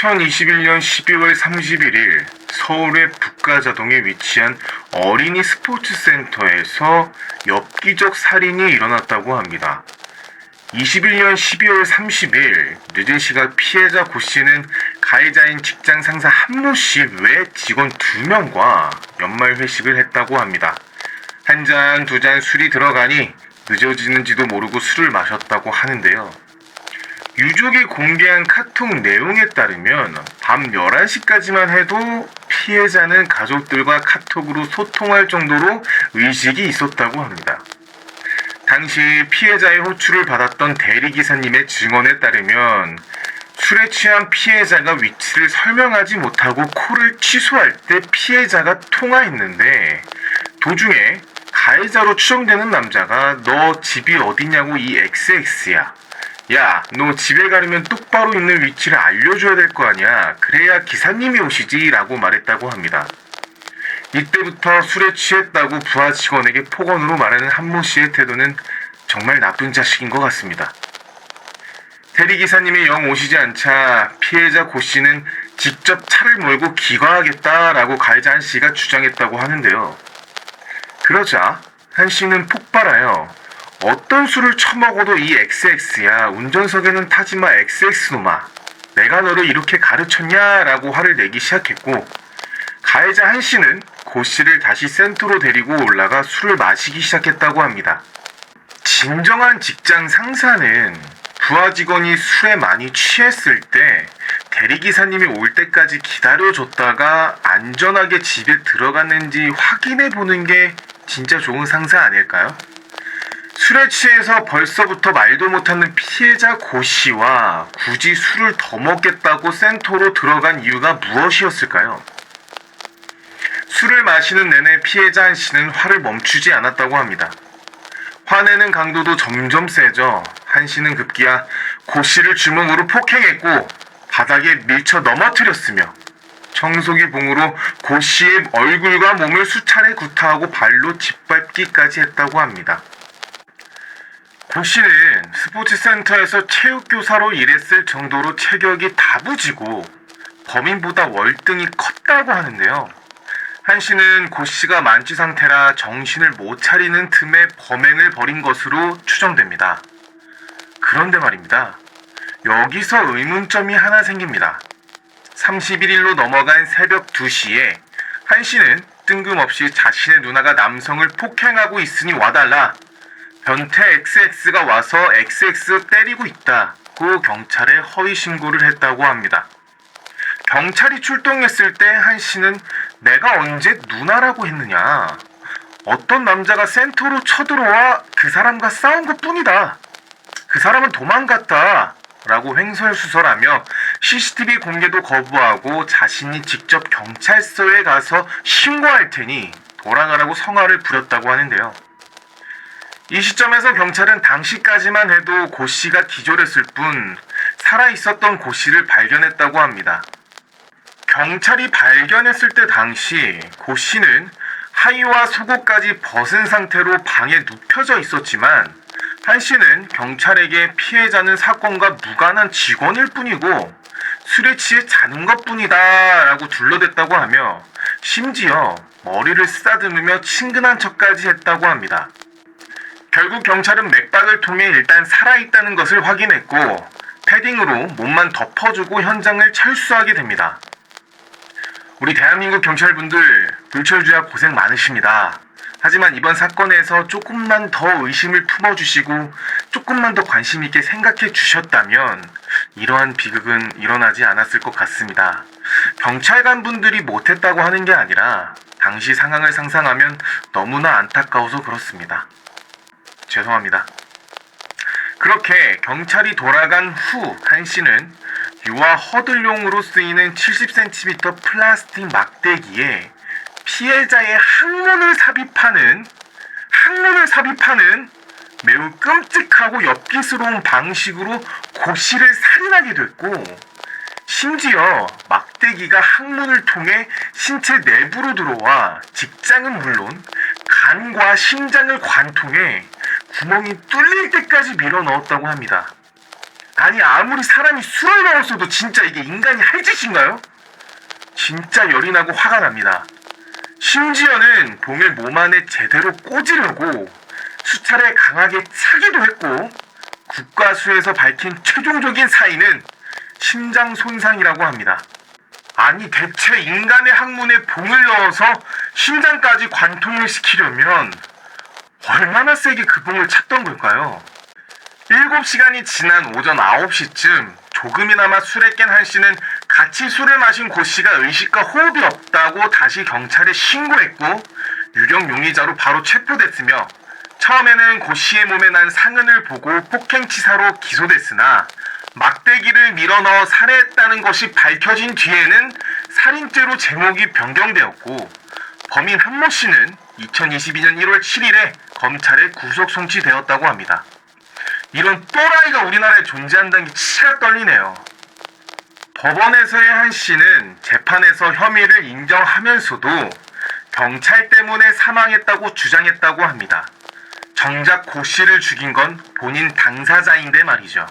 2021년 12월 31일 서울의 북가자동에 위치한 어린이 스포츠센터에서 엽기적 살인이 일어났다고 합니다. 21년 12월 30일 늦은 시각 피해자 고 씨는 가해자인 직장 상사 한모 씨 외 직원 2명과 연말 회식을 했다고 합니다. 한 잔, 두 잔 술이 들어가니 늦어지는지도 모르고 술을 마셨다고 하는데요. 유족이 공개한 카톡 내용에 따르면 밤 11시까지만 해도 피해자는 가족들과 카톡으로 소통할 정도로 의식이 있었다고 합니다. 당시 피해자의 호출을 받았던 대리기사님의 증언에 따르면 술에 취한 피해자가 위치를 설명하지 못하고 콜을 취소할 때 피해자가 통화했는데 도중에 가해자로 추정되는 남자가 너 집이 어디냐고 이 XX야. 야, 너 집에 가려면 똑바로 있는 위치를 알려줘야 될 거 아니야. 그래야 기사님이 오시지 라고 말했다고 합니다. 이때부터 술에 취했다고 부하 직원에게 폭언으로 말하는 한모 씨의 태도는 정말 나쁜 자식인 것 같습니다. 대리기사님이 영 오시지 않자 피해자 고 씨는 직접 차를 몰고 귀가하겠다라고 가해자 한 씨가 주장했다고 하는데요. 그러자 한 씨는 폭발하여 어떤 술을 처먹어도 이 XX야. 운전석에는 타지마 XX놈아. 내가 너를 이렇게 가르쳤냐? 라고 화를 내기 시작했고 가해자 한 씨는 고 씨를 다시 센터로 데리고 올라가 술을 마시기 시작했다고 합니다. 진정한 직장 상사는 부하 직원이 술에 많이 취했을 때 대리기사님이 올 때까지 기다려줬다가 안전하게 집에 들어갔는지 확인해 보는 게 진짜 좋은 상사 아닐까요? 술에 취해서 벌써부터 말도 못하는 피해자 고 씨와 굳이 술을 더 먹겠다고 센터로 들어간 이유가 무엇이었을까요? 술을 마시는 내내 피해자 한 씨는 화를 멈추지 않았다고 합니다. 화내는 강도도 점점 세져 한 씨는 급기야 고 씨를 주먹으로 폭행했고 바닥에 밀쳐 넘어뜨렸으며 청소기 봉으로 고 씨의 얼굴과 몸을 수차례 구타하고 발로 짓밟기까지 했다고 합니다. 고 씨는 스포츠센터에서 체육교사로 일했을 정도로 체격이 다부지고 범인보다 월등히 컸다고 하는데요. 한 씨는 고 씨가 만취 상태라 정신을 못 차리는 틈에 범행을 벌인 것으로 추정됩니다. 그런데 말입니다. 여기서 의문점이 하나 생깁니다. 31일로 넘어간 새벽 2시에 한 씨는 뜬금없이 자신의 누나가 남성을 폭행하고 있으니 와달라. 변태 XX가 와서 XX 때리고 있다고 경찰에 허위 신고를 했다고 합니다. 경찰이 출동했을 때 한 씨는 내가 언제 누나라고 했느냐. 어떤 남자가 센터로 쳐들어와 그 사람과 싸운 것뿐이다. 그 사람은 도망갔다. 라고 횡설수설하며 CCTV 공개도 거부하고 자신이 직접 경찰서에 가서 신고할 테니 돌아가라고 성화를 부렸다고 하는데요. 이 시점에서 경찰은 당시까지만 해도 고 씨가 기절했을 뿐 살아있었던 고 씨를 발견했다고 합니다. 경찰이 발견했을 때 당시 고 씨는 하의와 속옷까지 벗은 상태로 방에 눕혀져 있었지만 한 씨는 경찰에게 피해자는 사건과 무관한 직원일 뿐이고 술에 취해 자는 것뿐이다 라고 둘러댔다고 하며 심지어 머리를 쓰다듬으며 친근한 척까지 했다고 합니다. 결국 경찰은 맥박을 통해 일단 살아있다는 것을 확인했고 패딩으로 몸만 덮어주고 현장을 철수하게 됩니다. 우리 대한민국 경찰분들 불철주야 고생 많으십니다. 하지만 이번 사건에서 조금만 더 의심을 품어주시고 조금만 더 관심 있게 생각해 주셨다면 이러한 비극은 일어나지 않았을 것 같습니다. 경찰관 분들이 못했다고 하는 게 아니라 당시 상황을 상상하면 너무나 안타까워서 그렇습니다. 죄송합니다. 그렇게 경찰이 돌아간 후 한 씨는 유아 허들용으로 쓰이는 70cm 플라스틱 막대기에 피해자의 항문을 삽입하는 매우 끔찍하고 엽기스러운 방식으로 고 씨를 살인하게 됐고 심지어 막대기가 항문을 통해 신체 내부로 들어와 직장은 물론 간과 심장을 관통해 구멍이 뚫릴 때까지 밀어 넣었다고 합니다. 아니 아무리 사람이 술을 먹었어도 진짜 이게 인간이 할 짓인가요? 진짜 열이 나고 화가 납니다. 심지어는 봉을 몸 안에 제대로 꽂으려고 수차례 강하게 차기도 했고 국과수에서 밝힌 최종적인 사인은 심장 손상이라고 합니다. 아니 대체 인간의 항문에 봉을 넣어서 심장까지 관통을 시키려면 얼마나 세게 그 봉을 찼던 걸까요? 7시간이 지난 오전 9시쯤 조금이나마 술에 깬 한 씨는 같이 술을 마신 고 씨가 의식과 호흡이 없다고 다시 경찰에 신고했고 유령 용의자로 바로 체포됐으며 처음에는 고 씨의 몸에 난 상흔을 보고 폭행치사로 기소됐으나 막대기를 밀어넣어 살해했다는 것이 밝혀진 뒤에는 살인죄로 제목이 변경되었고 범인 한모 씨는 2022년 1월 7일에 검찰에 구속 송치되었다고 합니다. 이런 또라이가 우리나라에 존재한다는 게 치가 떨리네요. 법원에서의 한 씨는 재판에서 혐의를 인정하면서도 경찰 때문에 사망했다고 주장했다고 합니다. 정작 고 씨를 죽인 건 본인 당사자인데 말이죠.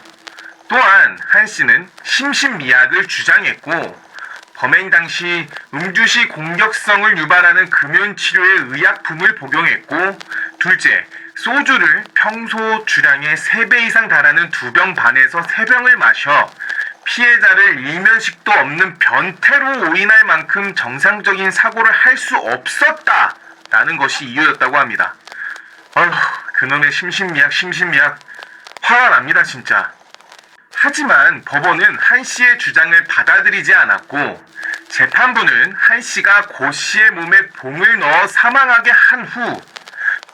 또한 한 씨는 심신미약을 주장했고 범행 당시 음주시 공격성을 유발하는 금연치료의 의약품을 복용했고 둘째, 소주를 평소 주량의 3배 이상 달하는 2병 반에서 3병을 마셔 피해자를 일면식도 없는 변태로 오인할 만큼 정상적인 사고를 할 수 없었다라는 것이 이유였다고 합니다. 어휴, 그놈의 심신미약 화가 납니다 진짜. 하지만 법원은 한 씨의 주장을 받아들이지 않았고 재판부는 한 씨가 고 씨의 몸에 봉을 넣어 사망하게 한 후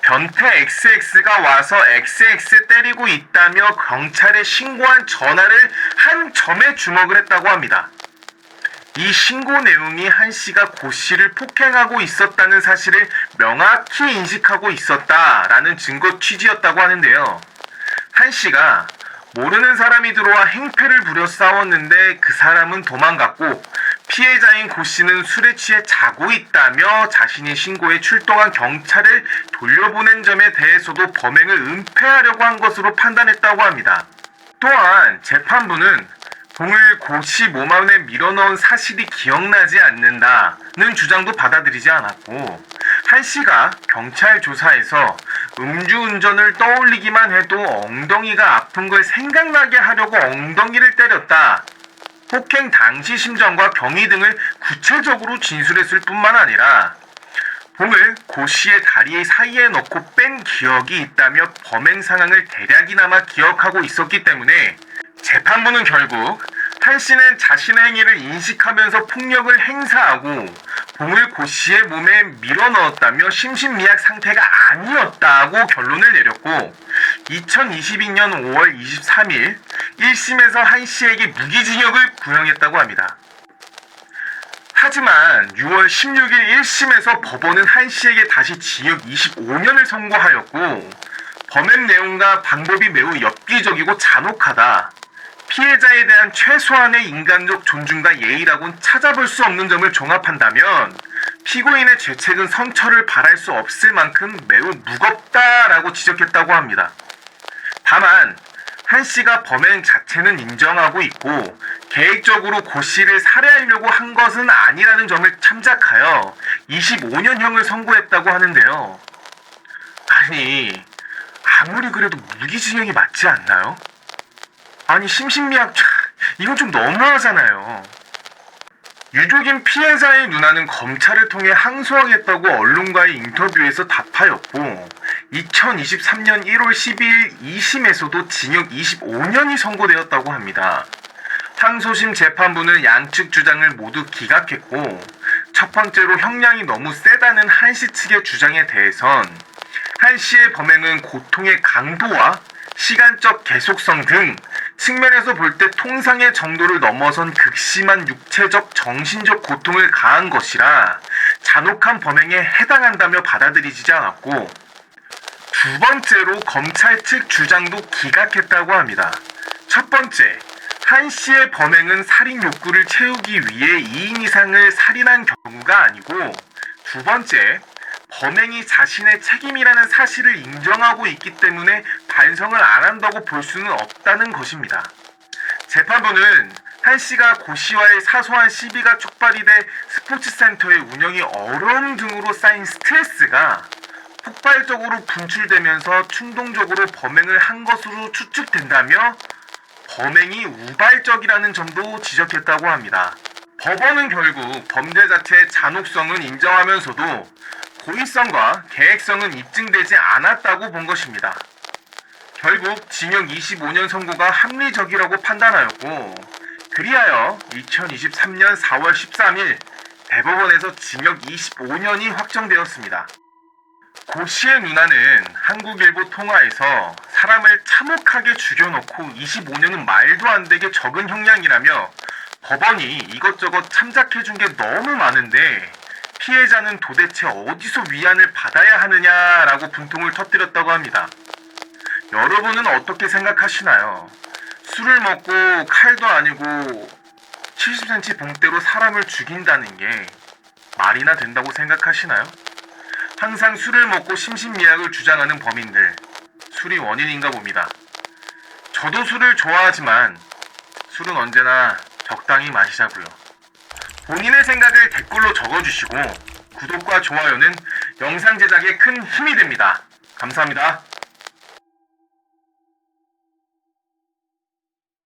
변태 XX가 와서 XX 때리고 있다며 경찰에 신고한 전화를 한 점에 주목을 했다고 합니다. 이 신고 내용이 한 씨가 고 씨를 폭행하고 있었다는 사실을 명확히 인식하고 있었다라는 증거 취지였다고 하는데요. 한 씨가 모르는 사람이 들어와 행패를 부려 싸웠는데 그 사람은 도망갔고 피해자인 고 씨는 술에 취해 자고 있다며 자신이 신고에 출동한 경찰을 돌려보낸 점에 대해서도 범행을 은폐하려고 한 것으로 판단했다고 합니다. 또한 재판부는 봉을 고 씨 몸 안에 밀어넣은 사실이 기억나지 않는다는 주장도 받아들이지 않았고 한 씨가 경찰 조사에서 음주운전을 떠올리기만 해도 엉덩이가 아픈 걸 생각나게 하려고 엉덩이를 때렸다. 폭행 당시 심정과 경위 등을 구체적으로 진술했을 뿐만 아니라 봉을 고 씨의 다리 사이에 넣고 뺀 기억이 있다며 범행 상황을 대략이나마 기억하고 있었기 때문에 재판부는 결국 한 씨는 자신의 행위를 인식하면서 폭력을 행사하고 봉을 고 씨의 몸에 밀어넣었다며 심신미약 상태가 아니었다고 결론을 내렸고 2022년 5월 23일 1심에서 한 씨에게 무기징역을 구형했다고 합니다. 하지만 6월 16일 1심에서 법원은 한 씨에게 다시 징역 25년을 선고하였고 범행 내용과 방법이 매우 엽기적이고 잔혹하다. 피해자에 대한 최소한의 인간적 존중과 예의라고는 찾아볼 수 없는 점을 종합한다면 피고인의 죄책은 성처를 바랄 수 없을 만큼 매우 무겁다라고 지적했다고 합니다. 다만 한 씨가 범행 자체는 인정하고 있고 계획적으로 고 씨를 살해하려고 한 것은 아니라는 점을 참작하여 25년형을 선고했다고 하는데요. 아니 아무리 그래도 무기징역이 맞지 않나요? 아니 심신미약 이건 좀 너무하잖아요. 유족인 피해자의 누나는 검찰을 통해 항소하겠다고 언론과의 인터뷰에서 답하였고 2023년 1월 12일 2심에서도 징역 25년이 선고되었다고 합니다. 항소심 재판부는 양측 주장을 모두 기각했고 첫 번째로 형량이 너무 세다는 한 씨 측의 주장에 대해선 한 씨의 범행은 고통의 강도와 시간적 계속성 등 측면에서 볼 때 통상의 정도를 넘어선 극심한 육체적, 정신적 고통을 가한 것이라 잔혹한 범행에 해당한다며 받아들이지 않았고 두 번째로 검찰 측 주장도 기각했다고 합니다. 첫 번째, 한 씨의 범행은 살인 욕구를 채우기 위해 2인 이상을 살인한 경우가 아니고 두 번째, 범행이 자신의 책임이라는 사실을 인정하고 있기 때문에 반성을 안 한다고 볼 수는 없다는 것입니다. 재판부는 한 씨가 고 씨와의 사소한 시비가 촉발이 돼 스포츠센터의 운영이 어려움 등으로 쌓인 스트레스가 폭발적으로 분출되면서 충동적으로 범행을 한 것으로 추측된다며 범행이 우발적이라는 점도 지적했다고 합니다. 법원은 결국 범죄 자체의 잔혹성은 인정하면서도 고의성과 계획성은 입증되지 않았다고 본 것입니다. 결국 징역 25년 선고가 합리적이라고 판단하였고, 그리하여 2023년 4월 13일 대법원에서 징역 25년이 확정되었습니다. 고 씨의 누나는 한국일보 통화에서 사람을 참혹하게 죽여놓고 25년은 말도 안 되게 적은 형량이라며 법원이 이것저것 참작해준 게 너무 많은데 피해자는 도대체 어디서 위안을 받아야 하느냐라고 분통을 터뜨렸다고 합니다. 여러분은 어떻게 생각하시나요? 술을 먹고 칼도 아니고 70cm 봉대로 사람을 죽인다는 게 말이나 된다고 생각하시나요? 항상 술을 먹고 심신미약을 주장하는 범인들, 술이 원인인가 봅니다. 저도 술을 좋아하지만 술은 언제나 적당히 마시자고요. 본인의 생각을 댓글로 적어주시고 구독과 좋아요는 영상 제작에 큰 힘이 됩니다. 감사합니다.